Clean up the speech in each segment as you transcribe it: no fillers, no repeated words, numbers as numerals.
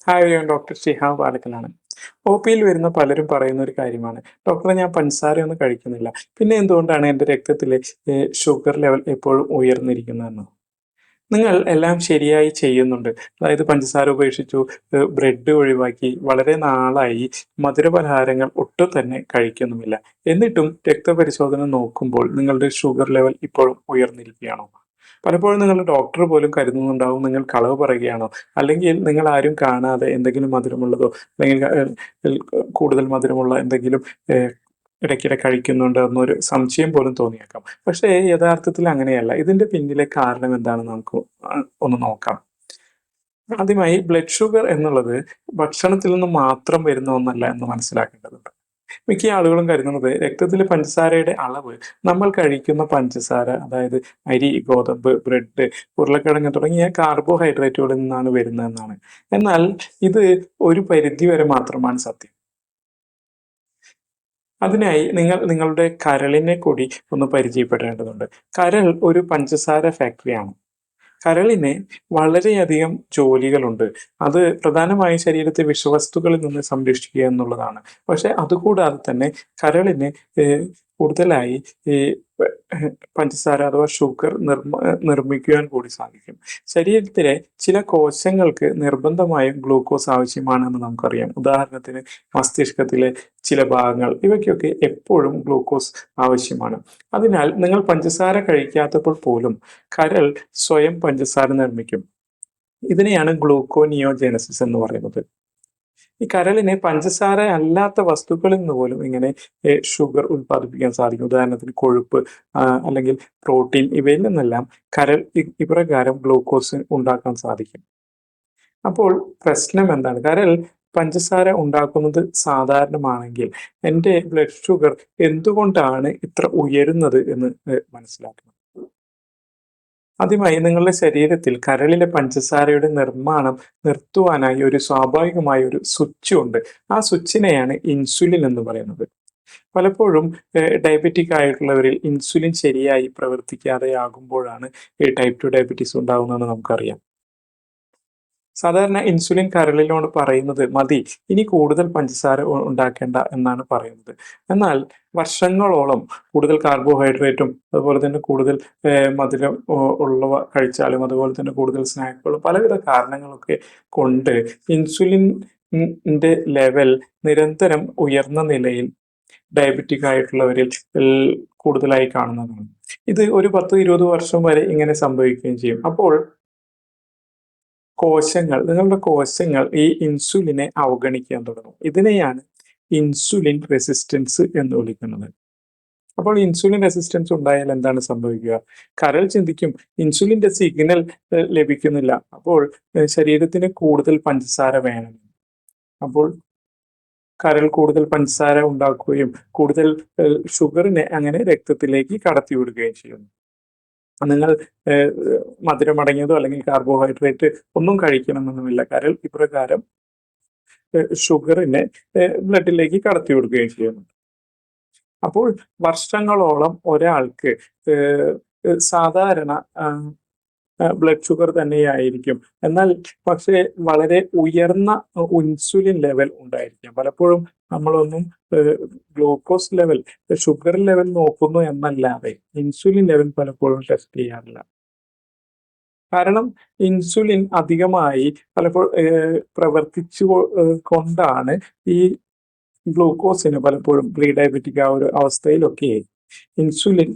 Hi, ഞാൻ doctor Shihab പാലക്കലാണ്. O പിയിൽ വരുന്ന പലരും പറയുന്ന ഒരു കാര്യമാണ്, ഡോക്ടറെ ഞാൻ പഞ്ചസാരയൊന്നും കഴിക്കുന്നില്ല, പിന്നെ എന്തുകൊണ്ടാണ് എൻ്റെ രക്തത്തിലെ ഷുഗർ ലെവൽ എപ്പോഴും ഉയർന്നിരിക്കുന്നതെന്ന്. നിങ്ങൾ എല്ലാം ശരിയായി ചെയ്യുന്നുണ്ട്. അതായത് പഞ്ചസാര ഉപേക്ഷിച്ചു, ബ്രെഡ് ഒഴിവാക്കി, വളരെ നാളായി മധുരപലഹാരങ്ങൾ ഒട്ടും തന്നെ കഴിക്കുന്നുമില്ല. എന്നിട്ടും രക്തപരിശോധന നോക്കുമ്പോൾ നിങ്ങളുടെ ഷുഗർ ലെവൽ ഇപ്പോഴും ഉയർന്നിരിക്കുകയാണോ? പലപ്പോഴും നിങ്ങളുടെ ഡോക്ടർ പോലും കരുതുന്നുണ്ടാവും നിങ്ങൾ കളവ് പറയുകയാണോ? അല്ലെങ്കിൽ നിങ്ങൾ ആരും കാണാതെ എന്തെങ്കിലും മധുരമുള്ളതോ അല്ലെങ്കിൽ കൂടുതൽ മധുരമുള്ള എന്തെങ്കിലും ഏഹ്, ഇടയ്ക്കിടെ കഴിക്കുന്നുണ്ടോ എന്നൊരു സംശയം പോലും തോന്നിയേക്കാം. പക്ഷേ യഥാർത്ഥത്തിൽ അങ്ങനെയല്ല. ഇതിന്റെ പിന്നിലെ കാരണം എന്താണെന്ന് നമുക്ക് ഒന്ന് നോക്കാം. ആദ്യമായി ബ്ലഡ് ഷുഗർ എന്നുള്ളത് ഭക്ഷണത്തിൽ നിന്ന് മാത്രം വരുന്ന ഒന്നല്ല എന്ന് മനസ്സിലാക്കേണ്ടതുണ്ട്. മിക്ക ആളുകളും കരുതുന്നത് രക്തത്തിലെ പഞ്ചസാരയുടെ അളവ് നമ്മൾ കഴിക്കുന്ന പഞ്ചസാര, അതായത് അരി, ഗോതമ്പ്, ബ്രെഡ്, ഉരുളക്കിഴങ്ങ് തുടങ്ങിയ കാർബോഹൈഡ്രേറ്റുകളിൽ നിന്നാണ് വരുന്നതെന്നാണ്. എന്നാൽ ഇത് ഒരു പരിധി വരെ മാത്രമാണ് സത്യം. അതിനായി നിങ്ങൾ നിങ്ങളുടെ കരളിനെ കൂടി ഒന്ന് പരിചയപ്പെടേണ്ടതുണ്ട്. കരൾ ഒരു പഞ്ചസാര ഫാക്ടറിയാണ്. കരളിന് വളരെയധികം ജോലികളുണ്ട്. അത് പ്രധാനമായും ശരീരത്തെ വിഷവസ്തുക്കളിൽ നിന്ന് സംരക്ഷിക്കുക എന്നുള്ളതാണ്. പക്ഷെ അതുകൂടാതെ തന്നെ കരളിന് കൂടുതലായി ഈ പഞ്ചസാര അഥവാ ഷുഗർ നിർമ്മിക്കുവാൻ കൂടി സാധിക്കും. ശരീരത്തിലെ ചില കോശങ്ങൾക്ക് നിർബന്ധമായും ഗ്ലൂക്കോസ് ആവശ്യമാണെന്ന് നമുക്കറിയാം. ഉദാഹരണത്തിന് മസ്തിഷ്കത്തിലെ ചില ഭാഗങ്ങൾ, ഇവയ്ക്കൊക്കെ എപ്പോഴും ഗ്ലൂക്കോസ് ആവശ്യമാണ്. അതിനാൽ നിങ്ങൾ പഞ്ചസാര കഴിക്കാത്തപ്പോൾ പോലും കരൾ സ്വയം പഞ്ചസാര നിർമ്മിക്കും. ഇതിനെയാണ് ഗ്ലൂക്കോനിയോജെനസിസ് എന്ന് പറയുന്നത്. ഈ കരളിന് പഞ്ചസാര അല്ലാത്ത വസ്തുക്കളിൽ നിന്ന് പോലും ഇങ്ങനെ ഷുഗർ ഉൽപ്പാദിപ്പിക്കാൻ സാധിക്കും. ഉദാഹരണത്തിന് കൊഴുപ്പ്, അല്ലെങ്കിൽ പ്രോട്ടീൻ, ഇവയിൽ നിന്നെല്ലാം കരൾ ഇപ്രകാരം ഗ്ലൂക്കോസ് ഉണ്ടാക്കാൻ സാധിക്കും. അപ്പോൾ പ്രശ്നം എന്താണ്? കരൾ പഞ്ചസാര ഉണ്ടാക്കുന്നത് സാധാരണമാണെങ്കിൽ എൻ്റെ ബ്ലഡ് ഷുഗർ എന്തുകൊണ്ടാണ് ഇത്ര ഉയരുന്നത് എന്ന് മനസ്സിലാക്കണം. ആദ്യമായി നിങ്ങളുടെ ശരീരത്തിൽ കരളിലെ പഞ്ചസാരയുടെ നിർമ്മാണം നിർത്തുവാനായി ഒരു സ്വാഭാവികമായ ഒരു സ്വിച്ച് ഉണ്ട്. ആ സ്വിച്ചിനെയാണ് ഇൻസുലിൻ എന്ന് പറയുന്നത്. പലപ്പോഴും ഡയബറ്റിക് ആയിട്ടുള്ളവരിൽ ഇൻസുലിൻ ശരിയായി പ്രവർത്തിക്കാതെയാകുമ്പോഴാണ് ഈ ടൈപ്പ് 2 ഡയബറ്റീസ് ഉണ്ടാകുന്നതെന്ന് നമുക്കറിയാം. സാധാരണ ഇൻസുലിൻ കരളിനോട് പറയുന്നത് മതി, ഇനി കൂടുതൽ പഞ്ചസാര ഉണ്ടാക്കേണ്ട എന്നാണ് പറയുന്നത്. എന്നാൽ വർഷങ്ങളോളം കൂടുതൽ കാർബോഹൈഡ്രേറ്റും അതുപോലെ തന്നെ കൂടുതൽ മധുരം ഉള്ളവ കഴിച്ചാലും അതുപോലെ തന്നെ കൂടുതൽ സ്നാക്കുകളും പലവിധ കാരണങ്ങളൊക്കെ കൊണ്ട് ഇൻസുലിൻ ന്റെ ലെവൽ നിരന്തരം ഉയർന്ന നിലയിൽ ഡയബറ്റിക് ആയിട്ടുള്ളവരിൽ കൂടുതലായി കാണുന്നതാണ്. ഇത് ഒരു 10-20 വർഷം വരെ ഇങ്ങനെ സംഭവിക്കുകയും ചെയ്യും. അപ്പോൾ നിങ്ങളുടെ കോശങ്ങൾ ഈ ഇൻസുലിനെ അവഗണിക്കാൻ തുടങ്ങും. ഇതിനെയാണ് ഇൻസുലിൻ റെസിസ്റ്റൻസ് എന്ന് വിളിക്കുന്നത്. അപ്പോൾ ഇൻസുലിൻ റെസിസ്റ്റൻസ് ഉണ്ടായാൽ എന്താണ് സംഭവിക്കുക? കരൾ ചിന്തിക്കും, ഇൻസുലിന്റെ സിഗ്നൽ ലഭിക്കുന്നില്ല, അപ്പോൾ ശരീരത്തിന് കൂടുതൽ പഞ്ചസാര വേണം. അപ്പോൾ കരൾ കൂടുതൽ പഞ്ചസാര ഉണ്ടാക്കുകയും കൂടുതൽ ഷുഗറിനെ അങ്ങനെ രക്തത്തിലേക്ക് കടത്തിവിടുകയും ചെയ്യുന്നു. നിങ്ങൾ മധുരമടങ്ങിയതോ അല്ലെങ്കിൽ കാർബോഹൈഡ്രേറ്റ് ഒന്നും കഴിക്കണമെന്നൊന്നുമില്ല. കരൾ ഇപ്രകാരം ഷുഗറിനെ ബ്ലഡിലേക്ക് കടത്തി വിടുകയും ചെയ്യുന്നു. അപ്പോൾ വർഷങ്ങളോളം ഒരാൾക്ക് സാധാരണ ബ്ലഡ് ഷുഗർ തന്നെയായിരിക്കും. എന്നാൽ പക്ഷേ വളരെ ഉയർന്ന ഇൻസുലിൻ ലെവൽ ഉണ്ടായിരിക്കാം. പലപ്പോഴും നമ്മളൊന്നും ഗ്ലൂക്കോസ് ലെവൽ, ഷുഗർ ലെവൽ നോക്കുന്നു എന്നല്ലാതെ ഇൻസുലിൻ ലെവൽ പലപ്പോഴും ടെസ്റ്റ് ചെയ്യാറില്ല. കാരണം ഇൻസുലിൻ അധികമായി പലപ്പോൾ പ്രവർത്തിച്ചു കൊണ്ടാണ് ഈ ഗ്ലൂക്കോസിന് പലപ്പോഴും പ്രീ ഡയബറ്റിക് ആ ഒരു അവസ്ഥയിലൊക്കെ ഇൻസുലിൻ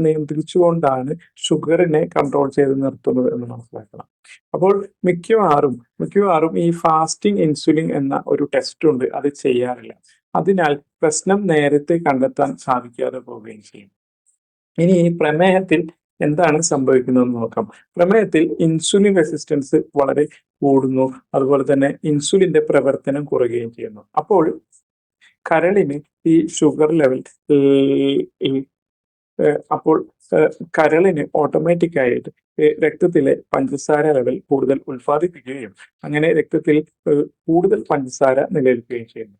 നിയന്ത്രിച്ചുകൊണ്ടാണ് ഷുഗറിനെ കൺട്രോൾ ചെയ്ത് നിർത്തുന്നത് എന്ന് മനസ്സിലാക്കണം. അപ്പോൾ മിക്കവാറും ഈ ഫാസ്റ്റിംഗ് ഇൻസുലിൻ എന്ന ഒരു ടെസ്റ്റ് ഉണ്ട്, അത് ചെയ്യാറില്ല. അതിനാൽ പ്രശ്നം നേരത്തെ കണ്ടെത്താൻ സാധിക്കാതെ പോവുകയും ചെയ്യും. ഇനി ഈ പ്രമേഹത്തിൽ എന്താണ് സംഭവിക്കുന്നതെന്ന് നോക്കാം. പ്രമേഹത്തിൽ ഇൻസുലിൻ റെസിസ്റ്റൻസ് വളരെ കൂടുന്നു, അതുപോലെ തന്നെ ഇൻസുലിന്റെ പ്രവർത്തനം കുറയുകയും ചെയ്യുന്നു. അപ്പോൾ കരളിന് ഈ ഷുഗർ ലെവൽ അപ്പോൾ കരളിന് ഓട്ടോമാറ്റിക് ആയിട്ട് രക്തത്തിലെ പഞ്ചസാര ലെവൽ കൂടുതൽ ഉൽപ്പാദിപ്പിക്കുകയും അങ്ങനെ രക്തത്തിൽ കൂടുതൽ പഞ്ചസാര നിലനിൽക്കുകയും ചെയ്യുന്നു.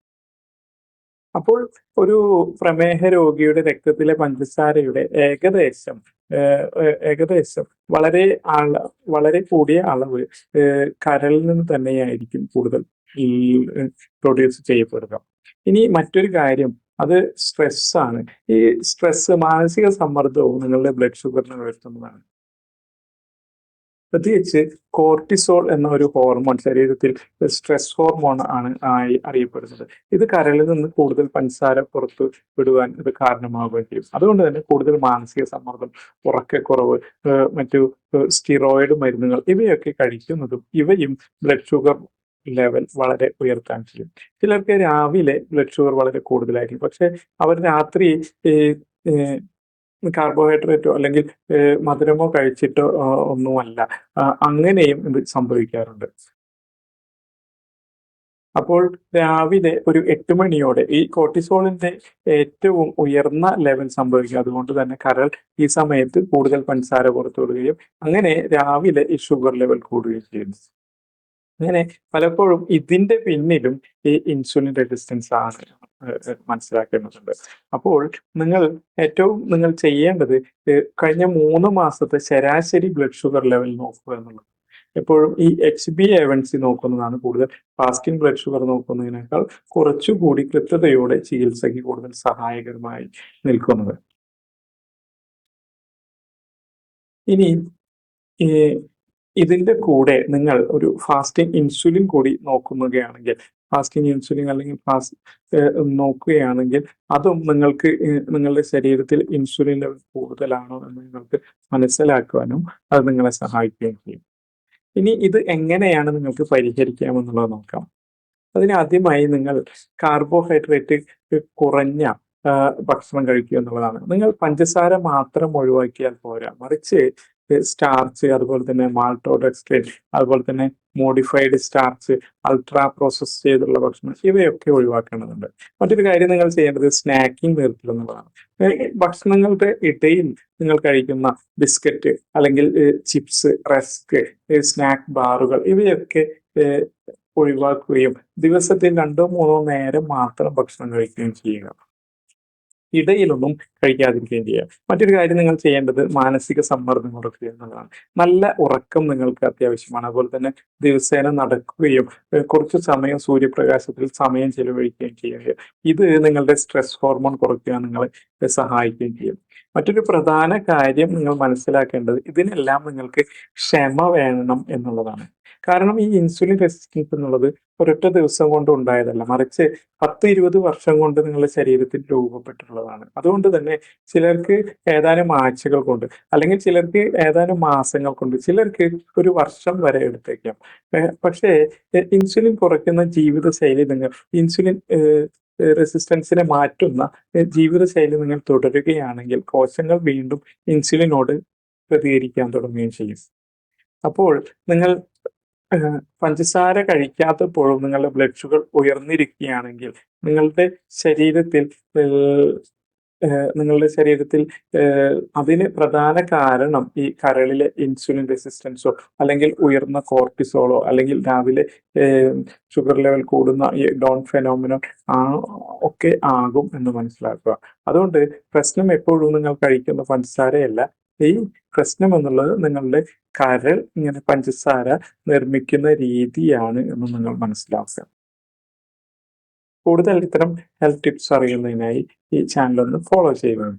അപ്പോൾ ഒരു പ്രമേഹ രോഗിയുടെ രക്തത്തിലെ പഞ്ചസാരയുടെ ഏകദേശം വളരെ വളരെ കൂടിയ അളവ് കരളിൽ നിന്ന് തന്നെയായിരിക്കും കൂടുതൽ ഈ പ്രൊഡ്യൂസ് ചെയ്യപ്പെടുക. ഇനി മറ്റൊരു കാര്യം അത് സ്ട്രെസ്സാണ്. ഈ സ്ട്രെസ് മാനസിക സമ്മർദ്ദവും നിങ്ങളുടെ ബ്ലഡ് ഷുഗറിനെ ഉയർത്തുന്നതാണ്. പ്രത്യേകിച്ച് കോർട്ടിസോൾ എന്ന ഒരു ഹോർമോൺ ശരീരത്തിൽ സ്ട്രെസ് ഹോർമോൺ ആണ് അറിയപ്പെടുന്നത്. ഇത് കരളിൽ നിന്ന് കൂടുതൽ പഞ്ചസാര പുറത്തു വിടുവാൻ ഇത് കാരണമാവുകയും ചെയ്യും. അതുകൊണ്ട് തന്നെ കൂടുതൽ മാനസിക സമ്മർദ്ദം, ഉറക്കക്കുറവ്, മറ്റു സ്റ്റിറോയിഡ് മരുന്നുകൾ ഇവയൊക്കെ കഴിക്കുന്നതും ഇവയും ബ്ലഡ് ഷുഗർ ലെവൽ വളരെ ഉയർത്താൻ ചെയ്യും. ചിലർക്ക് രാവിലെ ബ്ലഡ് ഷുഗർ വളരെ കൂടുതലായിരിക്കും, പക്ഷെ അവർ രാത്രി കാർബോഹൈഡ്രേറ്റോ അല്ലെങ്കിൽ മധുരമോ കഴിച്ചിട്ടോ ഒന്നുമല്ല, അങ്ങനെയും ഇത് സംഭവിക്കാറുണ്ട്. അപ്പോൾ രാവിലെ ഒരു 8 മണിയോടെ ഈ കോർട്ടിസോളിന്റെ ഏറ്റവും ഉയർന്ന ലെവൽ സംഭവിക്കും. അതുകൊണ്ട് തന്നെ കരൾ ഈ സമയത്ത് കൂടുതൽ പഞ്ചസാര പുറത്തുവിടുകയും അങ്ങനെ രാവിലെ ഈ ഷുഗർ ലെവൽ കൂടുകയും ചെയ്യുന്നു. അങ്ങനെ പലപ്പോഴും ഇതിന്റെ പിന്നിലും ഈ ഇൻസുലിൻ റെസിസ്റ്റൻസ് ആണ് മനസ്സിലാക്കേണ്ടതുണ്ട്. അപ്പോൾ നിങ്ങൾ ചെയ്യേണ്ടത് കഴിഞ്ഞ 3 മാസത്തെ ശരാശരി ബ്ലഡ് ഷുഗർ ലെവൽ നോക്കുക എന്നുള്ളത്. എപ്പോഴും ഈ HbA1c നോക്കുന്നതാണ് കൂടുതൽ ഫാസ്റ്റിംഗ് ബ്ലഡ് ഷുഗർ നോക്കുന്നതിനേക്കാൾ കുറച്ചുകൂടി കൃത്യതയോടെ ചികിത്സയ്ക്ക് കൂടുതൽ സഹായകരമായി നിൽക്കുന്നത്. ഇനി ഇതിന്റെ കൂടെ നിങ്ങൾ ഒരു ഫാസ്റ്റിംഗ് ഇൻസുലിൻ കൂടി നോക്കുകയാണെങ്കിൽ, ഫാസ്റ്റിംഗ് ഇൻസുലിൻ അല്ലെങ്കിൽ നോക്കുകയാണെങ്കിൽ അതും നിങ്ങൾക്ക് നിങ്ങളുടെ ശരീരത്തിൽ ഇൻസുലിൻ ലെവൽ കൂടുതലാണോ എന്ന് നിങ്ങൾക്ക് മനസ്സിലാക്കുവാനും അത് നിങ്ങളെ സഹായിക്കുകയും ചെയ്യും. ഇനി ഇത് എങ്ങനെയാണ് നിങ്ങൾക്ക് പരിഹരിക്കാമെന്നുള്ളത് നോക്കാം. അതിനാദ്യമായി നിങ്ങൾ കാർബോഹൈഡ്രേറ്റ് കുറഞ്ഞ ഭക്ഷണം കഴിക്കുക എന്നുള്ളതാണ്. നിങ്ങൾ പഞ്ചസാര മാത്രം ഒഴിവാക്കിയാൽ പോരാ, മറിച്ച് സ്റ്റാർച്ച്, അതുപോലെ തന്നെ മാൾട്ടോഡെക്സ്ട്രിൻ, അതുപോലെ തന്നെ മോഡിഫൈഡ് സ്റ്റാർച്ച്, അൾട്രാ പ്രോസസ് ചെയ്തുള്ള ഭക്ഷണം ഇവയൊക്കെ ഒഴിവാക്കേണ്ടതുണ്ട്. മറ്റൊരു കാര്യം നിങ്ങൾ ചെയ്യേണ്ടത് സ്നാക്കിംഗ് നിർത്തുക എന്നുള്ളതാണ്. ഭക്ഷണങ്ങളുടെ ഇടയിൽ നിങ്ങൾ കഴിക്കുന്ന ബിസ്ക്കറ്റ് അല്ലെങ്കിൽ ചിപ്സ്, റസ്ക്, സ്നാക്ക് ബാറുകൾ ഇവയൊക്കെ ഒഴിവാക്കുകയും ദിവസത്തിൽ 2-3 നേരം മാത്രം ഭക്ഷണം കഴിക്കുകയും ചെയ്യുക. ഇടയിലൊന്നും കഴിക്കാതിരിക്കുകയും ചെയ്യുക. മറ്റൊരു കാര്യം നിങ്ങൾ ചെയ്യേണ്ടത് മാനസിക സമ്മർദ്ദം കുറയ്ക്കുക എന്നുള്ളതാണ്. നല്ല ഉറക്കം നിങ്ങൾക്ക് അത്യാവശ്യമാണ്. അതുപോലെ തന്നെ ദിവസേന നടക്കുകയും കുറച്ച് സമയം സൂര്യപ്രകാശത്തിൽ സമയം ചെലവഴിക്കുകയും ചെയ്യുക. ഇത് നിങ്ങളുടെ സ്ട്രെസ് ഹോർമോൺ കുറയ്ക്കാൻ നിങ്ങളെ സഹായിക്കുകയും ചെയ്യും. മറ്റൊരു പ്രധാന കാര്യം നിങ്ങൾ മനസ്സിലാക്കേണ്ടത് ഇതിനെല്ലാം നിങ്ങൾക്ക് ക്ഷമ വേണം എന്നുള്ളതാണ്. കാരണം ഈ ഇൻസുലിൻ റെസിസ്റ്റൻസ് എന്നുള്ളത് ഒരൊറ്റ ദിവസം കൊണ്ട് ഉണ്ടായതല്ല, മറിച്ച് 10-20 വർഷം കൊണ്ട് നിങ്ങളുടെ ശരീരത്തിൽ രൂപപ്പെട്ടിട്ടുള്ളതാണ്. അതുകൊണ്ട് തന്നെ ചിലർക്ക് ഏതാനും ആഴ്ചകൾ കൊണ്ട്, അല്ലെങ്കിൽ ചിലർക്ക് ഏതാനും മാസങ്ങൾ കൊണ്ട്, ചിലർക്ക് ഒരു വർഷം വരെ എടുത്തേക്കാം. പക്ഷേ ഇൻസുലിൻ കുറയ്ക്കുന്ന ജീവിതശൈലി ഇൻസുലിൻ റെസിസ്റ്റൻസിനെ മാറ്റുന്ന ജീവിതശൈലി നിങ്ങൾ തുടരുകയാണെങ്കിൽ കോശങ്ങൾ വീണ്ടും ഇൻസുലിനോട് പ്രതികരിക്കാൻ തുടങ്ങുകയും ചെയ്യും. അപ്പോൾ നിങ്ങൾ പഞ്ചസാര കഴിക്കാത്തപ്പോഴും നിങ്ങളുടെ ബ്ലഡ് ഷുഗർ ഉയർന്നിരിക്കുകയാണെങ്കിൽ നിങ്ങളുടെ ശരീരത്തിൽ അതിന് പ്രധാന കാരണം ഈ കരളിലെ ഇൻസുലിൻ റെസിസ്റ്റൻസോ അല്ലെങ്കിൽ ഉയർന്ന കോർട്ടിസോളോ അല്ലെങ്കിൽ രാവിലെ ഷുഗർ ലെവൽ കൂടുന്ന ഈ ഡോൺ ഫെനോമിനോ ഒക്കെ ആകും എന്ന് മനസ്സിലാക്കുക. അതുകൊണ്ട് പ്രശ്നം എപ്പോഴും നിങ്ങൾ കഴിക്കുന്ന പഞ്ചസാരയല്ല, ഈ പ്രശ്നം എന്നുള്ളത് നിങ്ങളുടെ കരൾ ഇങ്ങനെ പഞ്ചസാര നിർമ്മിക്കുന്ന രീതിയാണ് എന്ന് നിങ്ങൾ മനസ്സിലാക്കുക. കൂടുതൽ ഇത്തരം ഹെൽത്ത് ടിപ്സ് അറിയുന്നതിനായി ഈ ചാനൽ ഒന്ന് ഫോളോ ചെയ്യുക.